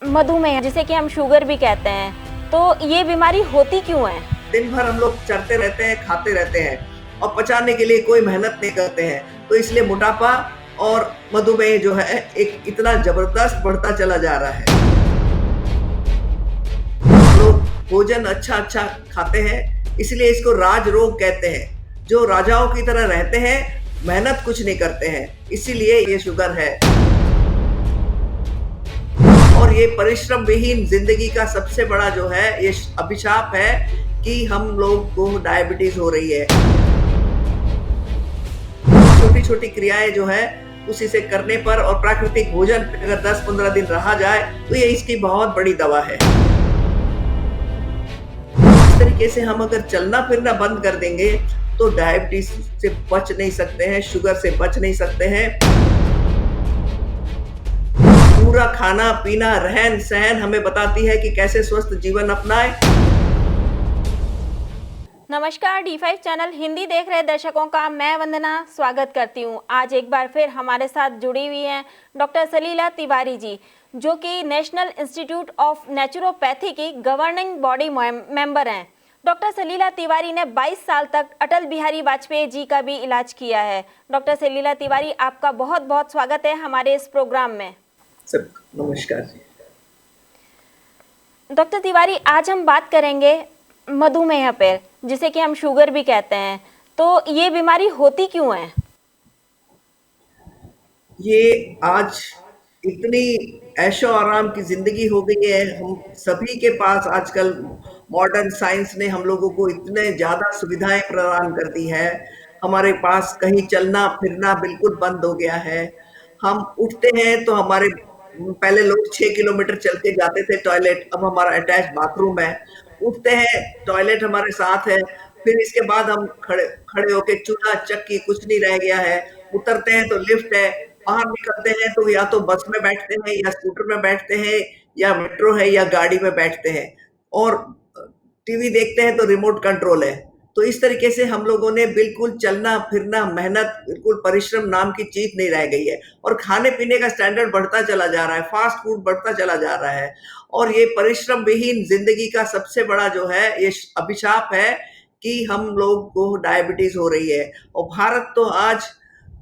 मधुमेह जिसे कि हम शुगर भी कहते हैं, तो ये बीमारी होती क्यों है? दिन भर हम लोग चलते रहते हैं, खाते रहते हैं और पचाने के लिए कोई मेहनत नहीं करते हैं, तो इसलिए मोटापा और मधुमेह जो है एक इतना जबरदस्त बढ़ता चला जा रहा है। लोग भोजन अच्छा खाते हैं, इसलिए इसको राज रोग कहते हैं। जो राजाओं की तरह रहते हैं, मेहनत कुछ नहीं करते हैं, इसीलिए ये शुगर है। और ये परिश्रम विहीन जिंदगी का सबसे बड़ा जो है ये अभिशाप है कि हम लोग को डायबिटीज हो रही है। छोटी छोटी क्रियाएं जो है उसी से करने पर और प्राकृतिक भोजन अगर 10-15 दिन रहा जाए तो ये इसकी बहुत बड़ी दवा है। इस तरीके से हम अगर चलना फिरना बंद कर देंगे तो डायबिटीज से बच नहीं सकते हैं, शुगर से बच नहीं सकते हैं। पूरा खाना पीना रहन सहन हमें बताती है कि कैसे स्वस्थ जीवन अपनाएं। नमस्कार, D5 चैनल हिंदी देख रहे दर्शकों का मैं वंदना स्वागत करती हूं। आज एक बार फिर हमारे साथ जुड़ी हुई हैं डॉक्टर सलीला तिवारी जी, जो कि नेशनल इंस्टीट्यूट ऑफ नेचुरोपैथी की गवर्निंग बॉडी मेंबर हैं। डॉक्टर सलीला तिवारी ने 22 साल तक अटल बिहारी वाजपेयी जी का भी इलाज किया है। डॉक्टर सलीला तिवारी, आपका बहुत बहुत स्वागत है हमारे इस प्रोग्राम में। सब नमस्कार जी। डॉक्टर तिवारी, आज हम बात करेंगे मधुमेह पर, जिसे कि हम शुगर भी कहते हैं, तो ये बीमारी होती क्यों है? ये आज इतनी ऐशो आराम की जिंदगी हो गई है, हम सभी के पास आजकल मॉडर्न साइंस ने हम लोगों को इतने ज्यादा सुविधाएं प्रदान कर दी है। हमारे पास कहीं चलना फिरना बिल्कुल बंद हो गया है। हम उठते हैं तो हमारे पहले लोग 6 किलोमीटर चल के जाते थे टॉयलेट, अब हमारा अटैच बाथरूम है। उठते हैं टॉयलेट हमारे साथ है, फिर इसके बाद हम खड़े होके चूल्हा चक्की कुछ नहीं रह गया है। उतरते हैं तो लिफ्ट है, बाहर निकलते हैं तो या तो बस में बैठते हैं या स्कूटर में बैठते हैं या मेट्रो है या गाड़ी में बैठते हैं, और टीवी देखते हैं तो रिमोट कंट्रोल है। तो इस तरीके से हम लोगों ने बिल्कुल चलना फिरना मेहनत बिल्कुल परिश्रम नाम की चीज नहीं रह गई है, और खाने पीने का स्टैंडर्ड बढ़ता चला जा रहा है, फास्ट फूड बढ़ता चला जा रहा है, और ये परिश्रम विहीन जिंदगी का सबसे बड़ा जो है ये अभिशाप है कि हम लोग को डायबिटीज हो रही है। और भारत तो आज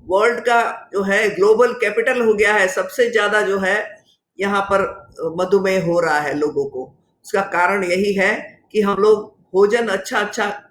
वर्ल्ड का जो है ग्लोबल कैपिटल हो गया है, सबसे ज्यादा जो है यहाँ पर मधुमेह हो रहा है लोगों को। उसका कारण यही है कि हम लोग भोजन अच्छा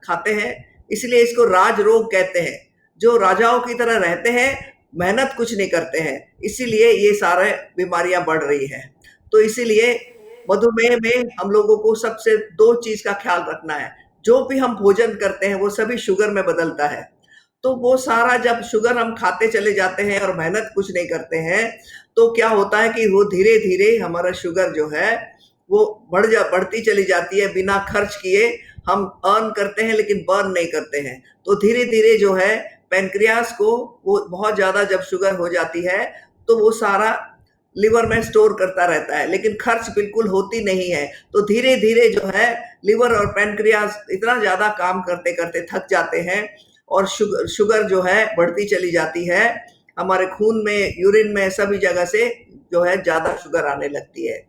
खाते हैं, इसलिए इसको राज रोग कहते हैं। जो राजाओं की तरह रहते हैं, मेहनत कुछ नहीं करते हैं, इसीलिए ये सारे बीमारियां बढ़ रही है। तो इसीलिए मधुमेह में हम लोगों को सबसे 2 चीज का ख्याल रखना है। जो भी हम भोजन करते हैं वो सभी शुगर में बदलता है, तो वो सारा जब शुगर हम खाते चले जाते हैं और मेहनत कुछ नहीं करते हैं, तो क्या होता है कि वो धीरे धीरे हमारा शुगर जो है वो बढ़ती चली जाती है। बिना खर्च किए हम अर्न करते हैं लेकिन बर्न नहीं करते हैं, तो धीरे धीरे जो है पैनक्रियास को वो बहुत ज्यादा जब शुगर हो जाती है तो वो सारा लिवर में स्टोर करता रहता है, लेकिन खर्च बिल्कुल होती नहीं है। तो धीरे धीरे जो है लिवर और पैनक्रियास इतना ज्यादा काम करते करते थक जाते हैं और शुगर जो है बढ़ती चली जाती है। हमारे खून में, यूरिन में, सभी जगह से जो है ज्यादा शुगर आने लगती है।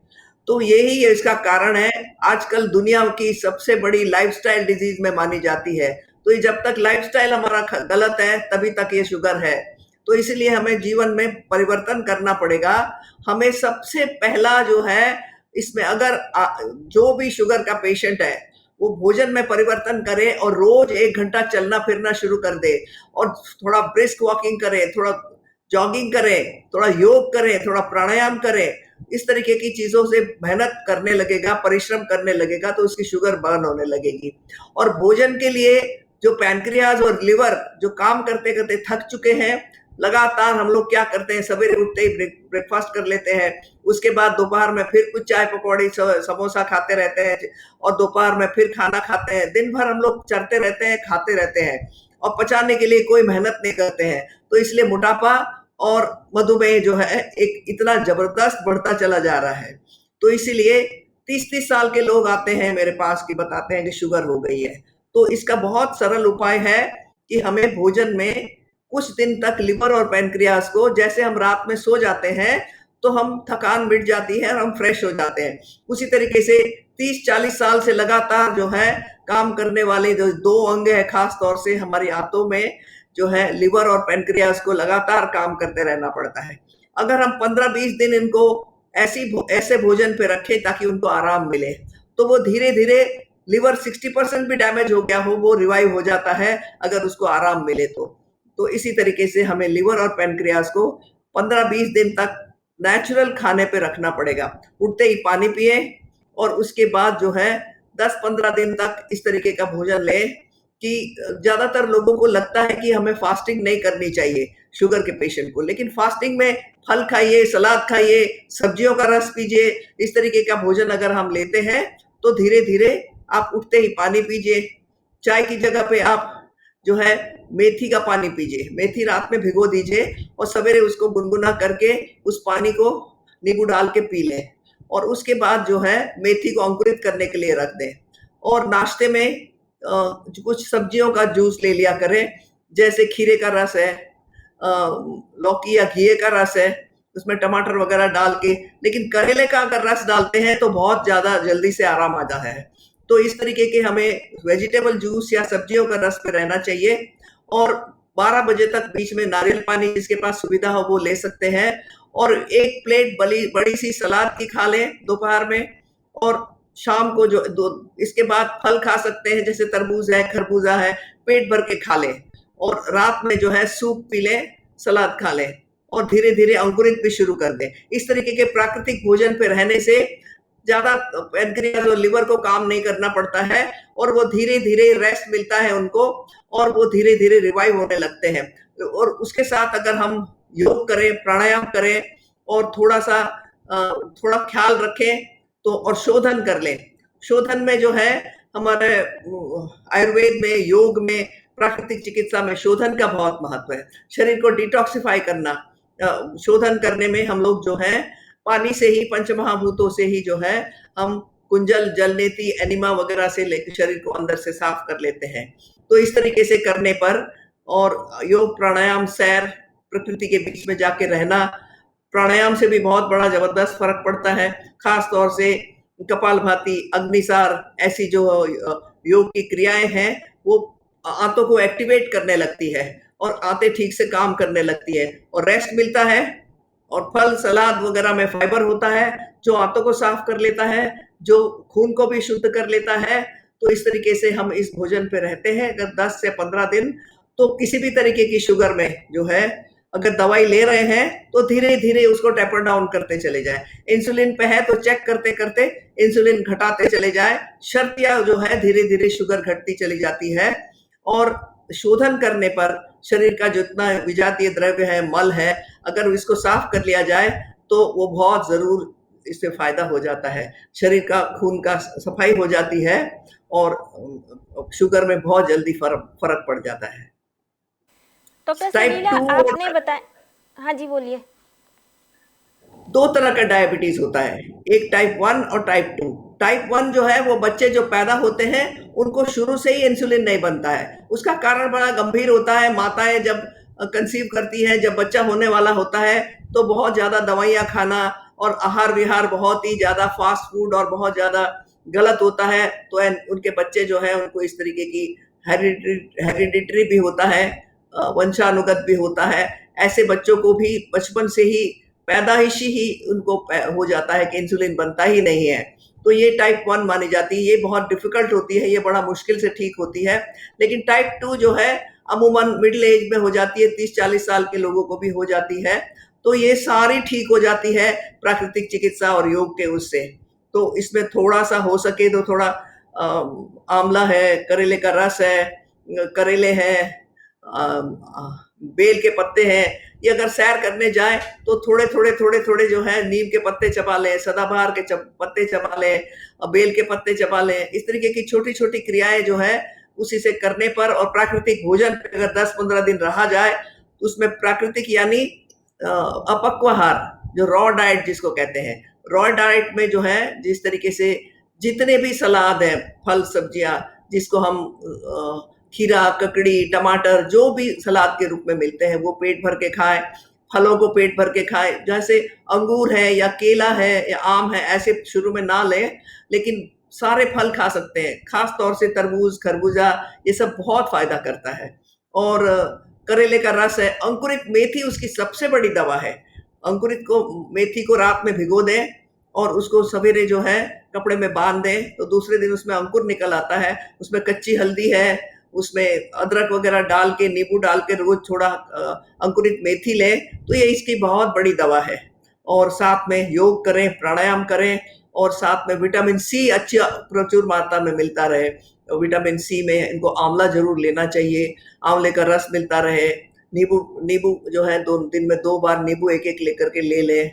तो यही इसका कारण है। आजकल दुनिया की सबसे बड़ी लाइफस्टाइल डिजीज में मानी जाती है। तो ये जब तक लाइफस्टाइल हमारा गलत है तभी तक ये शुगर है। तो इसलिए हमें जीवन में परिवर्तन करना पड़ेगा। हमें सबसे पहला जो है इसमें, अगर जो भी शुगर का पेशेंट है वो भोजन में परिवर्तन करे और रोज 1 घंटा चलना फिरना शुरू कर दे, और थोड़ा ब्रिस्क वॉकिंग करे, थोड़ा जॉगिंग करे, थोड़ा योग करे, थोड़ा प्राणायाम करे, इस तरीके की चीजों से मेहनत करने लगेगा, परिश्रम करने लगेगा, तो उसकी शुगर बर्न होने लगेगी। और भोजन के लिए जो पैनक्रियाज और लिवर जो काम करते करते थक चुके हैं, लगातार हम लोग क्या करते हैं, सवेरे उठते ही ब्रेकफास्ट कर लेते हैं, उसके बाद दोपहर में फिर कुछ चाय पकौड़ी समोसा खाते रहते हैं, और दोपहर में फिर खाना खाते हैं। दिन भर हम लोग चलते रहते हैं, खाते रहते हैं, और पचाने के लिए कोई मेहनत नहीं करते हैं। तो इसलिए मोटापा और मधुमेह जो है एक इतना जबरदस्त बढ़ता चला जा रहा है। तो इसीलिए 30-30 साल के लोग आते हैं मेरे पास कि बताते हैं कि शुगर हो गई है। तो इसका बहुत सरल उपाय है कि हमें भोजन में कुछ दिन तक लिवर और पैनक्रियास को, जैसे हम रात में सो जाते हैं तो हम थकान मिट जाती है और हम फ्रेश हो जाते हैं। उसी तरीके से 30-40 साल से लगातार जो है काम करने वाले जो 2 अंग है, खास तौर से हमारी आंतों में जो है लिवर और पैनक्रियाज को लगातार काम करते रहना पड़ता है। अगर हम 15-20 दिन इनको ऐसे भोजन पे रखें ताकि उनको आराम मिले, तो वो धीरे-धीरे लिवर 60% भी डैमेज हो गया हो, वो रिवाइव हो जाता है अगर उसको आराम मिले तो। तो इसी तरीके से हमें लिवर और पैनक्रियाज को 15-20 दिन तक नेचुरल खाने पे रखना पड़ेगा। उठते ही पानी पिए और उसके बाद जो है 10-15 दिन तक इस तरीके का भोजन लें कि ज़्यादातर लोगों को लगता है कि हमें फास्टिंग नहीं करनी चाहिए, शुगर के पेशेंट को। लेकिन फास्टिंग में फल खाइए, सलाद खाइए, सब्जियों का रस पीजिए, इस तरीके का भोजन अगर हम लेते हैं, तो धीरे-धीरे आप उठते ही पानी पीजिए। चाय की जगह पे आप जो है मेथी का पानी पीजिए। मेथी रात में भिगो दीजिए और सवेरे उसको गुनगुना करके उस पानी को नींबू डाल के पी लें और उसके बाद जो है मेथी को अंकुरित करने के लिए रख दें। और नाश्ते में कुछ सब्जियों का जूस ले लिया करें, जैसे खीरे का रस है, लौकी या घिए का रस है, उसमें टमाटर वगैरह डाल के। लेकिन करेले का अगर रस डालते हैं तो बहुत ज़्यादा जल्दी से आराम आ जाता है। तो इस तरीके के हमें वेजिटेबल जूस या सब्जियों का रस पे रहना चाहिए और 12 बजे तक बीच में नारियल पानी जिसके पास सुविधा हो वो ले सकते हैं और 1 प्लेट बड़ी सी सलाद की खा लें दोपहर में और शाम को जो दो इसके बाद फल खा सकते हैं, जैसे तरबूज है, खरबूजा है, पेट भर के खा लें और रात में जो है सूप पी लें, सलाद खा लें और धीरे-धीरे अंकुरित भी शुरू कर दें। इस तरीके के प्राकृतिक भोजन पे रहने से ज़्यादा पैनक्रियाज और लिवर को काम नहीं करना पड़ता है और वो धीरे-धीरे रेस्ट मिलता है उनको और वो धीरे-धीरे रिवाइव होने लगते हैं। और उसके साथ अगर हम योग करें, प्राणायाम करें और थोड़ा-सा थोड़ा ख्याल रखें तो और शोधन कर लें। शोधन में जो है हमारे आयुर्वेद में, योग में, प्राकृतिक चिकित्सा में शोधन का बहुत महत्व है। शरीर को डिटॉक्सिफाई करना, शोधन करने में हम लोग जो है पानी से ही, पंचमहाभूतों से ही जो है हम कुंजल, जलनेति, एनिमा वगैरह से लेकर शरीर को अंदर से साफ कर लेते हैं। तो इस तरीके से करने पर और योग, प्राणायाम, सैर, प्रकृति के बीच में जाके रहना, प्राणायाम से भी बहुत बड़ा ज़बरदस्त फ़र्क पड़ता है। ख़ास तौर से कपालभाति, अग्निसार ऐसी जो योग की क्रियाएँ हैं, वो आंतों को एक्टिवेट करने लगती है और आंतें ठीक से काम करने लगती है और रेस्ट मिलता है और फल, सलाद वगैरह में फाइबर होता है, जो आंतों को साफ कर लेता है, जो खून को भी शुद्ध कर लेता है। तो इस तरीके से हम इस भोजन पे रहते हैं अगर 10 से 15 दिन, तो किसी भी तरीके की शुगर में जो है अगर दवाई ले रहे हैं, तो धीरे-धीरे उसको टेपर डाउन करते चले जाएँ। इंसुलिन पे है तो चेक करते-करते इंसुलिन घटाते चले जाएँ। शर्तिया जो है धीरे-धीरे शुगर घटती चली जाती है और शोधन करने पर शरीर का जितना विजातीय द्रव्य है, मल है, अगर इसको साफ कर लिया जाए, तो वो बहुत ज़रूर इससे फ़ायदा हो जाता है। शरीर का खून का सफाई हो जाती है और शुगर में बहुत जल्दी फ़र्क पड़ जाता है। डॉक्टर टाइप सलीला 2 आपने बताया, हाँ जी बोलिए। 2 तरह का डायबिटीज़ होता है, एक टाइप 1 और टाइप 2। टाइप 1 जो है वो बच्चे जो पैदा होते हैं, उनको शुरू से ही इंसुलिन नहीं बनता है। उसका कारण बड़ा गंभीर होता है। माताएँ जब कंसीव करती हैं, जब बच्चा होने वाला होता है, तो बहुत ज़्यादा दवाइयाँ खाना और आहार-विहार बहुत ही ज़्यादा फ़ास्ट फूड और बहुत ज़्यादा गलत होता है। तो उनके बच्चे जो हैं, उनको इस तरीके की हेरिडिटरी भी होता है, वंशानुगत भी होता है। ऐसे बच्चों को भी बचपन से ही पैदाइशी ही उनको हो जाता है कि इंसुलिन बनता ही नहीं है। तो ये टाइप 1 मानी जाती है। ये बहुत डिफ़िकल्ट होती है, ये बड़ा मुश्किल से ठीक होती है। लेकिन टाइप 2 जो है अमूमन मिडल एज में हो जाती है, 30-40 साल के लोगों को भी हो जाती है। तो ये सारी ठीक हो जाती है प्राकृतिक चिकित्सा और योग के उससे। तो इसमें थोड़ा-सा हो सके तो थोड़ा आंवला है, करेले का रस है, करेले हैं, बेल के पत्ते हैं। ये अगर सैर करने जाएँ तो थोड़े-थोड़े जो है नीम के पत्ते चबा लें, सदाबहार के पत्ते चबा लें, बेल के पत्ते चबा लें। इस तरीके की छोटी-छोटी क्रियाएँ जो हैं उसी से करने पर और प्राकृतिक भोजन पे अगर 10-15 दिन रहा जाए, तो उसमें प्राकृतिक यानी अपक्व आहार, जो रॉ डाइट जिसको कहते हैं। रॉ डाइट में जो है जिस तरीके से जितने भी सलाद हैं, फल, सब्जियाँ जिसको हम खीरा, ककड़ी, टमाटर जो भी सलाद के रूप में मिलते हैं, वो पेट भर के खाएँ। फलों को पेट भर के खाएं, जैसे अंगूर है या केला है या आम है, ऐसे शुरू में ना लें, लेकिन सारे फल खा सकते हैं। खास तौर से तरबूज, खरबूजा, ये सब बहुत फायदा करता है। और करेले का रस है, अंकुरित मेथी उसकी सबसे बड़ी दवा है। अंकुरित को मेथी को रात में भिगो दें और उसको सवेरे जो है कपड़े में बांध दें, तो दूसरे दिन उसमें अंकुर निकल आता है। उसमें कच्ची हल्दी है, उसमें अदरक वगैरह डाल के, नींबू डाल के रोज थोड़ा अंकुरित मेथी लें, तो ये इसकी बहुत बड़ी दवा है। और साथ में योग करें, प्राणायाम करें, और साथ में विटामिन सी अच्छी प्रचुर मात्रा में मिलता रहे। विटामिन सी में इनको आंवला जरूर लेना चाहिए, आंवले का रस मिलता रहे। नींबू नींबू जो है दिन में 2 बार नींबू एक एक लेकर के ले लें।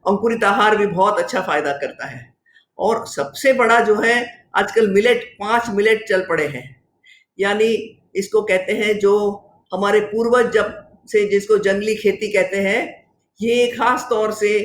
अंकुरित आहार भी बहुत अच्छा फायदा करता है। और सबसे बड़ा जो है, आजकल मिलेट, 5 मिलेट चल पड़े हैं। यानी इसको कहते हैं, जो हमारे पूर्वज जब से जिसको जंगली खेती कहते हैं, ये खास तौर से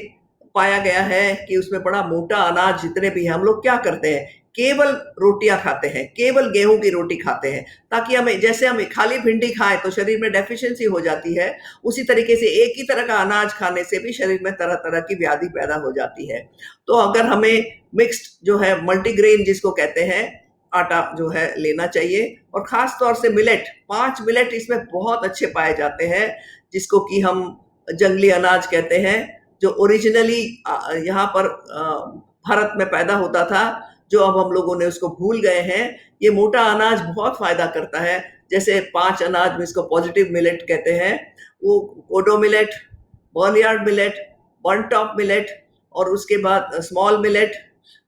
पाया गया है कि उसमें बड़ा मोटा अनाज जितने भी हैं, हम लोग क्या करते हैं, केवल रोटियां खाते हैं, केवल गेहूं की रोटी खाते हैं, ताकि हमें, जैसे हम खाली भिंडी खाएं तो शरीर में डेफिशिएंसी हो जाती है, उसी तरीके से एक ही तरह का अनाज खाने से भी शरीर में तरह तरह की व्याधि पैदा हो जाती है। तो अगर हमें मिक्स्ड जो है मल्टीग्रेन जिसको कहते हैं, आटा जो है लेना चाहिए। और खास तौर से मिलेट, 5 मिलेट इसमें बहुत अच्छे पाए जाते हैं, जिसको कि हम जंगली अनाज कहते हैं, जो ओरिजिनली यहाँ पर भारत में पैदा होता था, जो अब हम लोगों ने उसको भूल गए हैं। ये मोटा अनाज बहुत फायदा करता है। जैसे 5 अनाज में इसको पॉजिटिव मिलेट कहते हैं, वो kodo millet, barnyard millet, browntop millet, और उसके बाद स्मॉल मिलेट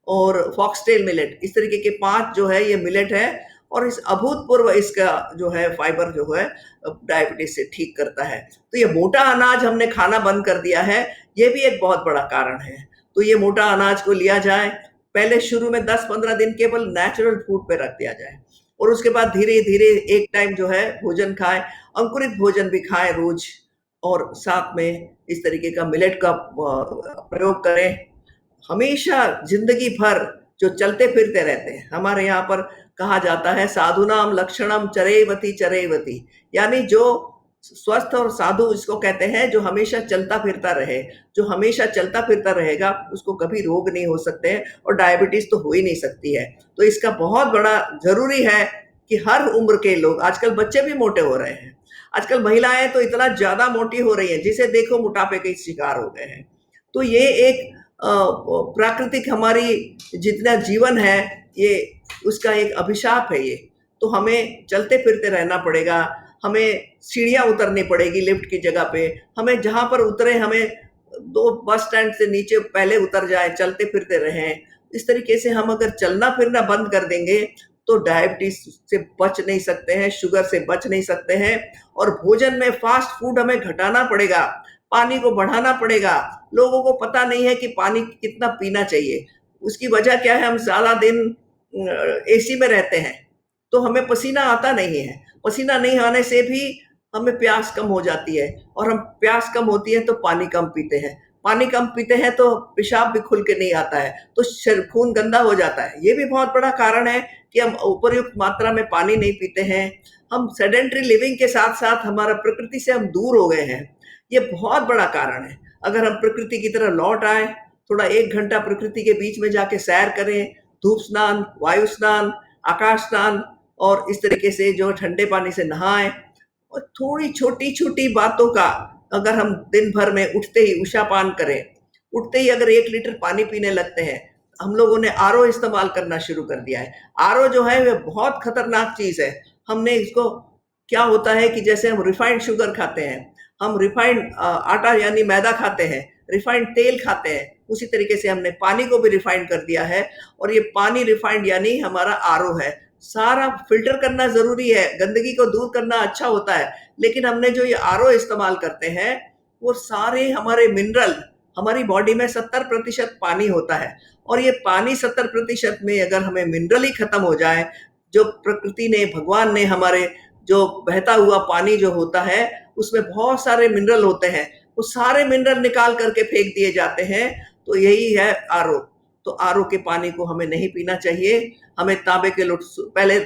और फॉक्सटेल मिलेट। इस तरीके के 5 जो है ये मिलेट है। और इस अभूतपूर्व इसका जो है फाइबर जो है डायबिटीज से ठीक करता है। तो ये मोटा अनाज हमने खाना बंद कर दिया है, ये भी एक बहुत बड़ा कारण है। तो ये मोटा अनाज को लिया जाए, पहले शुरू में 10-15 दिन केवल नेचुरल फूड पे रख दिया जाए, और उसके बाद धीरे धीरे एक टाइम जो है भोजन खाएं, अंकुरित भोजन भी खाएं रोज, और साथ में इस तरीके का मिलेट का प्रयोग करें। हमेशा जिंदगी भर जो चलते फिरते रहते हैं, हमारे यहाँ पर कहा जाता है, साधुनाम लक्षणम चरेवती चरेवती, यानी जो स्वस्थ और साधु इसको कहते हैं, जो हमेशा चलता फिरता रहे। जो हमेशा चलता फिरता रहेगा उसको कभी रोग नहीं हो सकते हैं, और डायबिटीज तो हो ही नहीं सकती है। तो इसका बहुत बड़ा जरूरी है कि हर उम्र के लोग, आजकल बच्चे भी मोटे हो रहे हैं, आजकल महिलाएं तो इतना ज्यादा मोटी हो रही हैं, जिसे देखो मोटापे के शिकार हो गए हैं। तो ये एक प्राकृतिक हमारी जितना जीवन है, ये उसका एक अभिशाप है ये। तो हमें चलते फिरते रहना पड़ेगा, हमें सीढ़ियां उतरनी पड़ेगी लिफ्ट की जगह पे। हमें जहां पर उतरे, हमें 2 बस स्टैंड से नीचे पहले उतर जाए, चलते फिरते रहें। इस तरीके से हम अगर चलना फिरना बंद कर देंगे तो डायबिटीज से बच नहीं सकते हैं, शुगर से बच नहीं सकते हैं। और भोजन में फास्ट फूड हमें घटाना पड़ेगा, पानी को बढ़ाना पड़ेगा। लोगों को पता नहीं है कि पानी कितना पीना चाहिए। उसकी वजह क्या है, हम सारा दिन एसी में रहते हैं, तो हमें पसीना आता नहीं है। पसीना नहीं आने से भी हमें प्यास कम हो जाती है, और हम प्यास कम होती है तो पानी कम पीते हैं। पानी कम पीते हैं तो पेशाब भी खुल के नहीं आता है, तो खून गंदा हो जाता है। ये भी बहुत बड़ा कारण है कि हम उपयुक्त मात्रा में पानी नहीं पीते हैं। हम सेडेंटरी लिविंग के साथ साथ हमारा प्रकृति से हम दूर हो गए हैं, ये बहुत बड़ा कारण है। अगर हम प्रकृति की तरह लौट आए, थोड़ा 1 घंटा प्रकृति के बीच में जाके सैर करें, धूप स्नान, वायु स्नान, आकाश स्नान, और इस तरीके से जो ठंडे पानी से नहाएं, और थोड़ी छोटी छोटी बातों का अगर हम दिन भर में उठते ही उषापान करें, उठते ही अगर 1 लीटर पानी पीने लगते हैं। हम लोगों ने आरओ इस्तेमाल करना शुरू कर दिया है। आरओ जो है वह बहुत खतरनाक चीज है। हमने इसको, क्या होता है कि जैसे हम रिफाइंड शुगर खाते हैं, हम रिफाइंड आटा यानी मैदा खाते हैं, रिफाइंड तेल खाते हैं, उसी तरीके से हमने पानी को भी रिफाइंड कर दिया है। और ये पानी रिफाइंड यानी हमारा आरओ है। सारा फिल्टर करना जरूरी है, गंदगी को दूर करना अच्छा होता है, लेकिन हमने जो ये आरओ इस्तेमाल करते हैं, वो सारे हमारे मिनरल, हमारी बॉडी में 70% पानी होता है, और ये पानी 70% में अगर हमें मिनरल ही खत्म हो जाए, जो प्रकृति ने, भगवान ने हमारे, जो बहता हुआ पानी जो होता है उसमें बहुत सारे मिनरल होते हैं, वो सारे मिनरल निकाल करके फेंक दिए जाते हैं। तो यही है आरओ। तो आरओ के पानी को हमें नहीं पीना चाहिए। हमें तांबे के लोट, पहले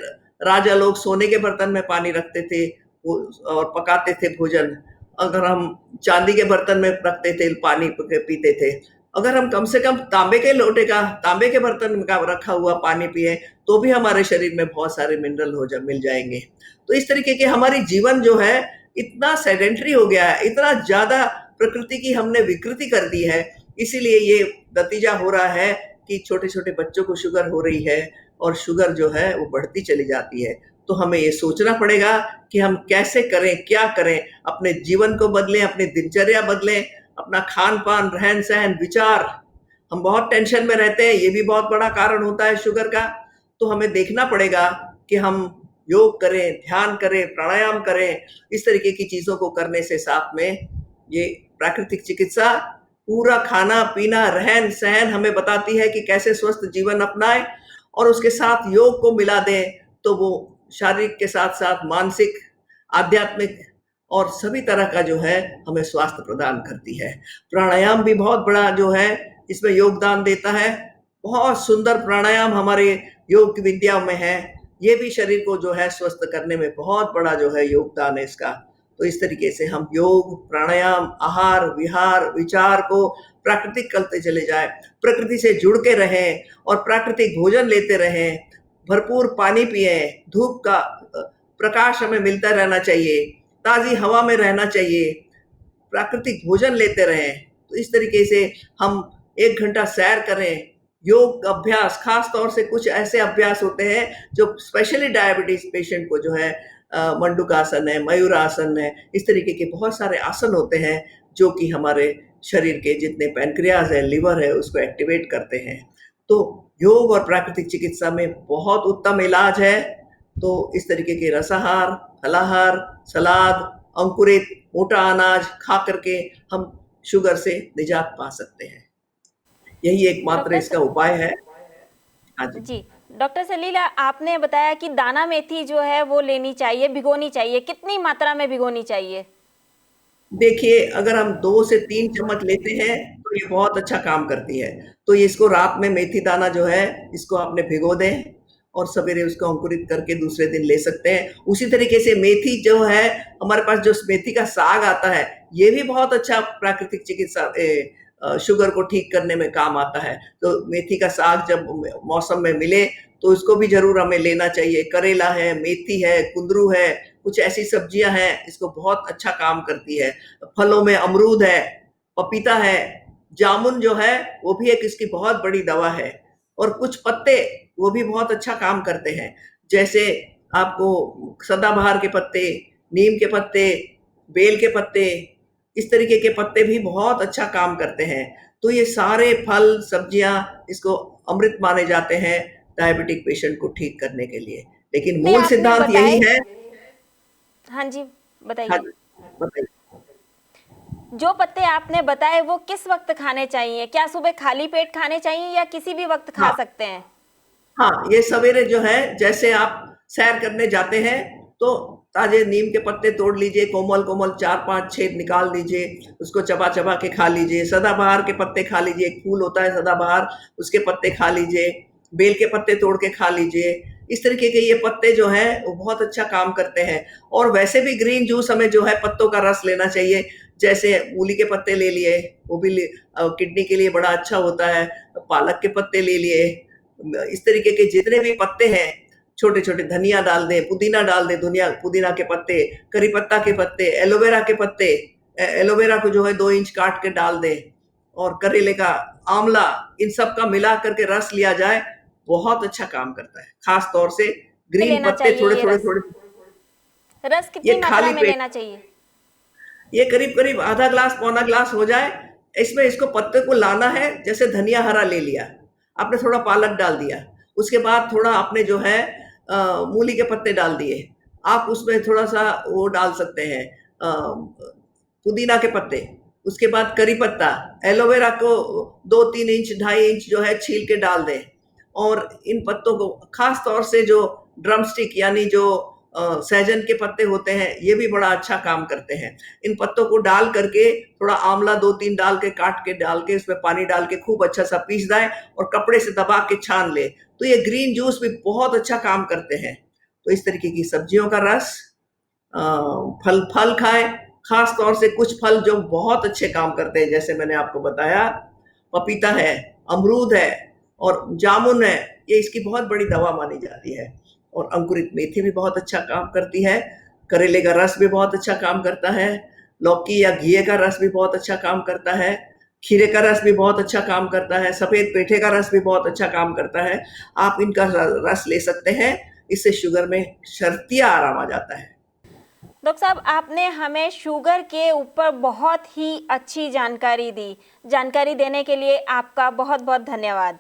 राजा लोग सोने के बर्तन में पानी रखते थे और पकाते थे भोजन, अगर हम चांदी के बर्तन में रखते थे, पानी पीते थे, अगर हम कम से कम तांबे के बर्तन का रखा हुआ पानी पिए, तो भी हमारे शरीर में बहुत सारे मिनरल मिल जाएँगे। तो इस तरीके के हमारी जीवन जो है, इतना सेडेंटरी हो गया है, इतना ज़्यादा प्रकृति की हमने विकृति कर दी है, इसीलिए ये नतीजा हो रहा है कि छोटे-छोटे बच्चों को शुगर हो रही है और शुगर जो है वो बढ़ती चली जाती है। तो हमें ये सोचना पड़ेगा कि हम कैसे करें, क्या करें? अपने जीवन को बदलें, अपनी दिनचर्या बदलें, अपना खान-पान, रहन-सहन, विचार। हम बहुत टेंशन में रहते हैं, ये भी बहुत बड़ा कारण होता है शुगर का। तो हमें देखना पड़ेगा कि हम योग करें, ध्यान करें, प्राणायाम करें, इस तरीके की चीज़ों को करने से साथ में ये प्राकृतिक चिकित्सा पूरा खाना-पीना, रहन-सहन हमें बताती है कि कैसे स्वस्थ जीवन अपनाएँ और उसके साथ योग को मिला दें, तो वो शारीरिक के साथ-साथ मानसिक, आध्यात्मिक और सभी तरह का जो है हमें स्वास्थ्य प्रदान करती है। प्राणायाम भी बहुत बड़ा जो है इसमें योगदान देता है। बहुत सुंदर प्राणायाम हमारे योग की विद्या में है। ये भी शरीर को जो है स्वस्थ करने में बहुत बड़ा जो है योगदान है इसका। तो इस तरीके से हम योग, प्राणायाम, आहार, विहार, विचार को प्राकृतिक करते चले जाएँ, प्रकृति से जुड़ के रहें और प्राकृतिक भोजन लेते रहें, भरपूर पानी पिएँ, धूप का प्रकाश हमें मिलता रहना चाहिए, ताज़ी हवा में रहना चाहिए, प्राकृतिक भोजन लेते रहें। तो इस तरीके से हम 1 घंटा सैर करें, योग अभ्यास ख़ास तौर से कुछ ऐसे अभ्यास होते हैं जो स्पेशली डायबिटीज़ पेशेंट को जो है मंडूकासन है, मयूरासन है, इस तरीके के बहुत सारे आसन होते हैं जो कि हमारे शरीर के जितने पैनक्रियाज़ है, लिवर है, उसको एक्टिवेट करते हैं। तो योग और प्राकृतिक चिकित्सा में बहुत उत्तम इलाज है। तो इस तरीके के रसाहार, फलाहार, सलाद, अंकुरित, मोटा अनाज खा करके हम शुगर से निजात पा सकते हैं। यही एकमात्र इसका उपाय है। हाँ जी। जी, डॉक्टर सलीला आपने बताया कि दाना मेथी जो है वो लेनी चाहिए, भिगोनी चाहिए, कितनी मात्रा में भिगोनी चाहिए? देखिए, अगर हम 2 से 3 चम्मच लेते हैं, तो ये बहुत अच्छा काम करती है। तो ये इसको रात में मेथी दाना जो है, इसको आपने भिगो दें और सवेरे उसको अंकुरित करके दूसरे दिन ले सकते हैं। उसी तरीके से मेथी जो है, हमारे पास जो मेथी का साग आता है, ये भी बहुत अच्छा प्राकृतिक चिकित्सा शुगर को ठीक करने में काम आता है। तो मेथी का साग जब मौसम में मिले, तो इसको भी ज़रूर हमें लेना चाहिए। करेला है, मेथी है, कुंदरू है, कुछ ऐसी सब्जियाँ हैं, इसको बहुत अच्छा काम करती है। फलों में अमरूद है, पपीता है, जामुन जो है, वो भी एक इसकी बहुत बड़ी दवा है और कुछ पत्ते, वो भी बहुत अच्छा काम करते हैं। जैसे आपको सदाबहार के पत्ते, नीम के पत्ते, बेल के पत्ते, इस तरीके के पत्ते भी बहुत अच्छा काम करते हैं। तो ये सारे फल, सब्जियाँ इसको अमृत माने जाते हैं डायबिटिक पेशेंट को ठीक करने के लिए। लेकिन पत्ते मूल आपने सिद्धांत यही बताए है। हाँ जी, हाँ बताइए। जी, बताइए। जो पत्ते आपने बताए वो किस वक़्त खाने चाहिए? क्या सुबह खाली पेट खाने चाहिए या किसी भी वक़्त खा हाँ, सकते हैं? हाँ, ये सवेरे जो है जैसे आप सैर करने जाते हैं, तो ताज़े नीम के पत्ते तोड़ लीजिए, कोमल-कोमल 4-5 छेद निकाल लीजिए, उसको चबा-चबा के खा लीजिए। सदाबहार के पत्ते खा लीजिए, एक फूल होता है सदाबहार, उसके पत्ते खा लीजिए, बेल के पत्ते तोड़ के खा लीजिए। इस तरीके के ये पत्ते जो हैं, वो बहुत अच्छा काम करते हैं और वैसे भी ग्रीन जूस हमें जो है पत्तों का रस लेना चाहिए। जैसे मूली के पत्ते ले लिए, वो भी किडनी के लिए बड़ा अच्छा होता है, पालक के पत्ते ले लिए। इस तरीके के जितने भी पत्ते हैं, छोटे-छोटे धनिया डाल दें, पुदीना डाल दें, पुदीना के पत्ते, करी पत्ता के पत्ते, एलोवेरा के पत्ते, एलोवेरा को जो है 2 इंच काट के डाल दें और करेले का आंवला, इन सब का मिला करके रस लिया जाए, बहुत अच्छा काम करता है। खास तौर से ग्रीन लेना पत्ते चाहिए ये थोड़े-थोड़े रस? थोड़े रस ये कितनी मात्रा खाली में पेट लेना चाहिए? ये करीब-करीब आधा ग्लास, पौना ग्लास हो जाए। इसमें इसको पत्ते को लाना है, जैसे धनिया हरा ले लिया, आपने थोड़ा पालक डाल दिया, उसके बाद थोड़ा आपने जो है मूली के पत्ते डाल दिए। आप उसमें थोड़ा-सा वो डाल सकते हैं पुदीना के पत्ते, उसके बाद करी पत्ता, एलोवेरा को 2-3 इंच, 2.5 इंच जो है छील के डाल दें और इन पत्तों को खास तौर से जो ड्रम स्टिक यानी जो सहजन के पत्ते होते हैं, ये भी बड़ा अच्छा काम करते हैं। इन पत्तों को डाल करके थोड़ा आंवला 2-3 डाल के काट के डाल के उसमें पानी डाल के खूब अच्छा सा पीस दें और कपड़े से दबा के छान लें। तो ये ग्रीन जूस भी बहुत अच्छा काम करते हैं। तो इस तरीके की सब्जियों का रस, फल फल खाएँ, खास तौर से कुछ फल जो बहुत अच्छे काम करते हैं, जैसे मैंने आपको बताया, पपीता है, अमरूद है और जामुन है, ये इसकी बहुत बड़ी दवा मानी जाती है। और अंकुरित मेथी भी बहुत अच्छा काम करती है, करेले का रस भी बहुत अच्छा काम करता है, लौकी या घिये का रस भी बहुत अच्छा काम करता है, खीरे का रस भी बहुत अच्छा काम करता है, सफ़ेद पेठे का रस भी बहुत अच्छा काम करता है। आप इनका रस ले सकते हैं, इससे शुगर में शर्तिया आराम आ जाता है। डॉक्टर साहब, आपने हमें शुगर के ऊपर बहुत ही अच्छी जानकारी दी। जानकारी देने के लिए आपका बहुत बहुत धन्यवाद।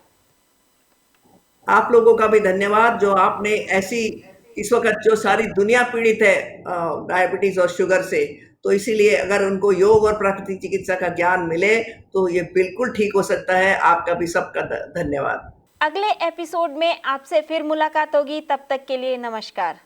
आप लोगों का भी धन्यवाद, जो आपने ऐसी इस वक़्त जो सारी दुनिया पीड़ित है डायबिटीज़ और शुगर से, तो इसीलिए अगर उनको योग और प्राकृतिक चिकित्सा का ज्ञान मिले, तो ये बिल्कुल ठीक हो सकता है। आपका भी सबका धन्यवाद। अगले एपिसोड में आपसे फिर मुलाकात होगी, तब तक के लिए नमस्कार।